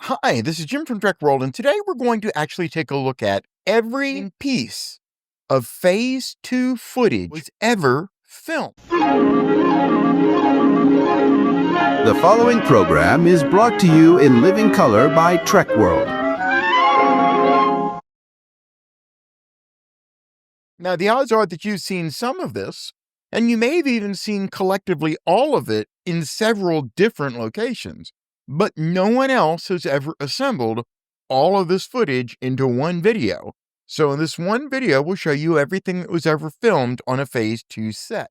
Hi, this is Jim from Trek World, and today we're going to actually take a look at every piece of Phase 2 footage was ever filmed. The following program is brought to you in living color by Trek World. Now, the odds are that you've seen some of this, and you may have even seen collectively all of it in several different locations, but no one else has ever assembled all of this footage into one video. So in this one video, we'll show you everything that was ever filmed on a Phase 2 set.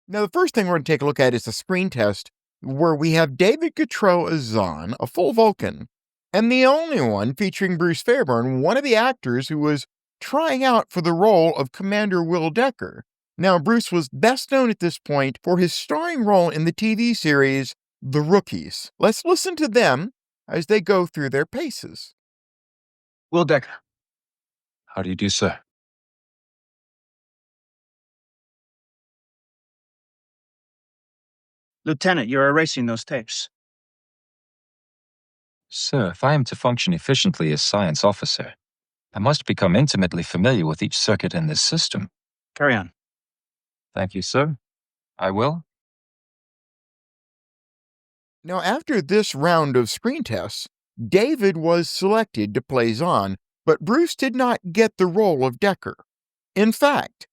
Now, the first thing we're going to take a look at is a screen test where we have David Guitreau as Zahn, a full Vulcan, and the only one featuring Bruce Fairborn, one of the actors who was trying out for the role of Commander Will Decker. Now, Bruce was best known at this point for his starring role in the TV series The Rookies. Let's listen to them as they go through their paces. Will Decker. How do you do, sir? Lieutenant, you're erasing those tapes. Sir, if I am to function efficiently as science officer, I must become intimately familiar with each circuit in this system. Carry on. Thank you, sir. I will. Now, after this round of screen tests, David was selected to play Zahn, but Bruce did not get the role of Decker. In fact,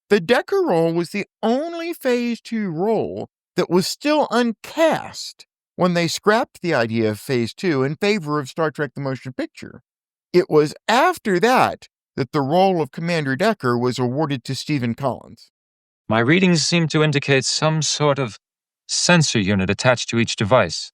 the Decker role was the only Phase 2 role that was still uncast when they scrapped the idea of Phase 2 in favor of Star Trek the Motion Picture. It was after that that the role of Commander Decker was awarded to Stephen Collins. My readings seem to indicate some sort of sensor unit attached to each device.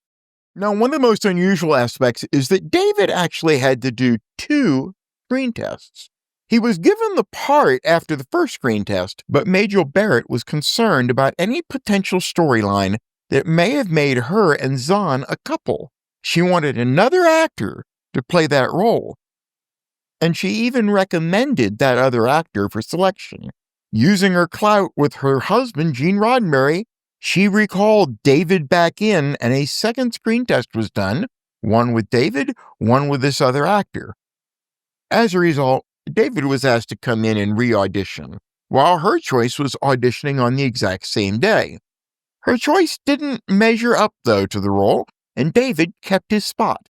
Now, one of the most unusual aspects is that David actually had to do 2 screen tests. He was given the part after the first screen test, but Majel Barrett was concerned about any potential storyline that may have made her and Zahn a couple. She wanted another actor to play that role, and she even recommended that other actor for selection. Using her clout with her husband, Gene Roddenberry, she recalled David back in, and a second screen test was done, one with David, one with this other actor. As a result, David was asked to come in and re-audition, while her choice was auditioning on the exact same day. Her choice didn't measure up, though, to the role, and David kept his spot.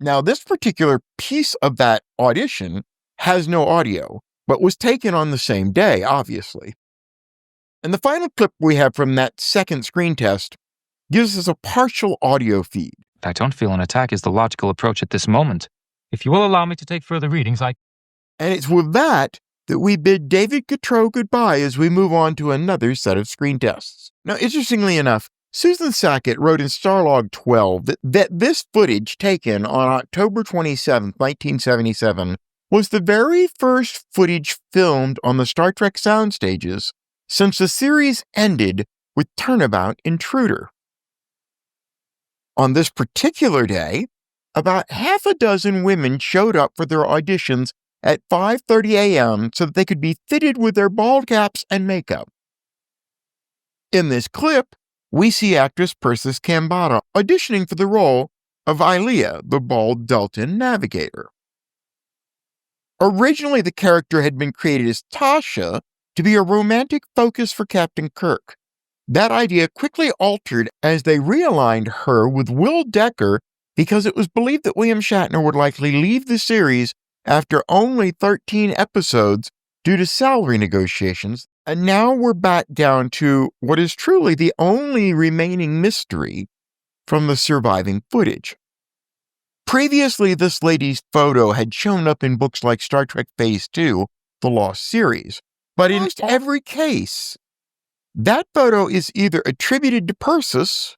Now, this particular piece of that audition has no audio, but was taken on the same day, obviously. And the final clip we have from that second screen test gives us a partial audio feed. I don't feel an attack is the logical approach at this moment. If you will allow me to take further readings, And it's with that we bid David Guitreau goodbye as we move on to another set of screen tests. Now, interestingly enough, Susan Sackett wrote in Starlog 12 that this footage taken on October 27, 1977, was the very first footage filmed on the Star Trek sound stages since the series ended with Turnabout Intruder. On this particular day, about half a dozen women showed up for their auditions at 5:30 a.m. so that they could be fitted with their bald caps and makeup. In this clip, we see actress Persis Khambatta auditioning for the role of Ilea, the bald Deltan navigator. Originally, the character had been created as Tasha to be a romantic focus for Captain Kirk. That idea quickly altered as they realigned her with Will Decker because it was believed that William Shatner would likely leave the series after only 13 episodes due to salary negotiations, and now we're back down to what is truly the only remaining mystery from the surviving footage. Previously, this lady's photo had shown up in books like Star Trek Phase 2, The Lost Series, but in every case, that photo is either attributed to Persis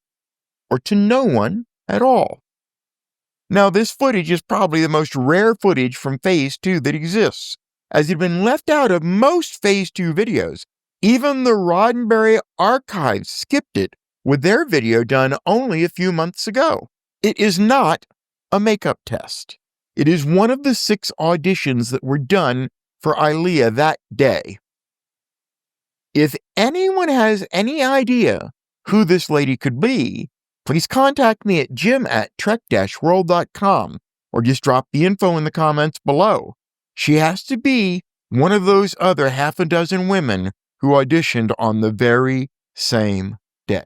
or to no one at all. Now, this footage is probably the most rare footage from Phase 2 that exists, as it had been left out of most Phase 2 videos. Even the Roddenberry archives skipped it with their video done only a few months ago. It is not a makeup test. It is one of the 6 auditions that were done for Ilea that day. If anyone has any idea who this lady could be, please contact me at jim@trek-world.com or just drop the info in the comments below. She has to be one of those other half a dozen women who auditioned on the very same day.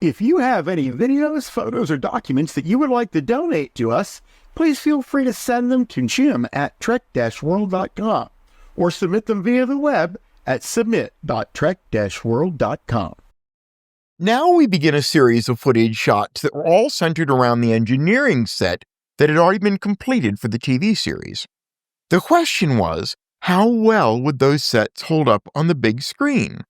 If you have any videos, photos, or documents that you would like to donate to us, please feel free to send them to jim@trek-world.com or submit them via the web at submit.trek-world.com. Now we begin a series of footage shots that were all centered around the engineering set that had already been completed for the TV series. The question was, how well would those sets hold up on the big screen?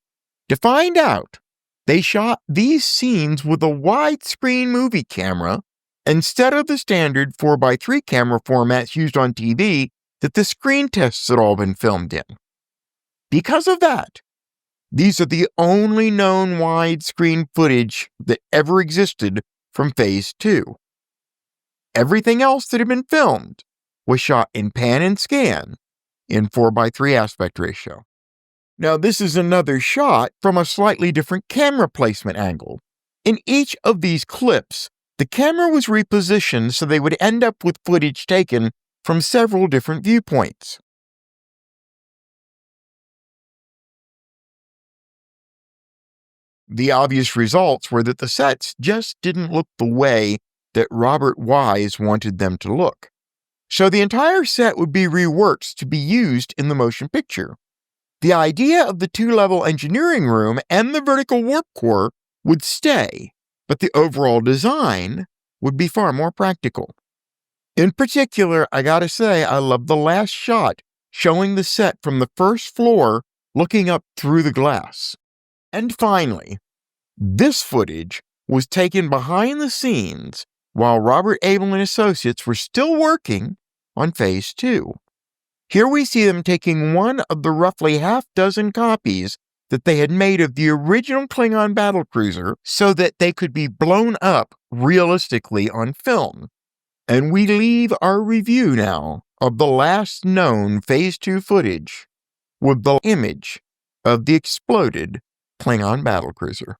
To find out, they shot these scenes with a widescreen movie camera instead of the standard 4x3 camera formats used on TV that the screen tests had all been filmed in. Because of that, these are the only known widescreen footage that ever existed from Phase 2. Everything else that had been filmed was shot in pan and scan in 4x3 aspect ratio. Now, this is another shot from a slightly different camera placement angle. In each of these clips, the camera was repositioned so they would end up with footage taken from several different viewpoints. The obvious results were that the sets just didn't look the way that Robert Wise wanted them to look. So the entire set would be reworked to be used in the motion picture. The idea of the two-level engineering room and the vertical warp core would stay, but the overall design would be far more practical. In particular, I gotta say, I love the last shot showing the set from the first floor looking up through the glass. And finally, this footage was taken behind the scenes while Robert Abel and Associates were still working on Phase 2. Here we see them taking one of the roughly half-dozen copies that they had made of the original Klingon Battle Cruiser so that they could be blown up realistically on film. And we leave our review now of the last known Phase 2 footage with the image of the exploded Klingon Battle Cruiser.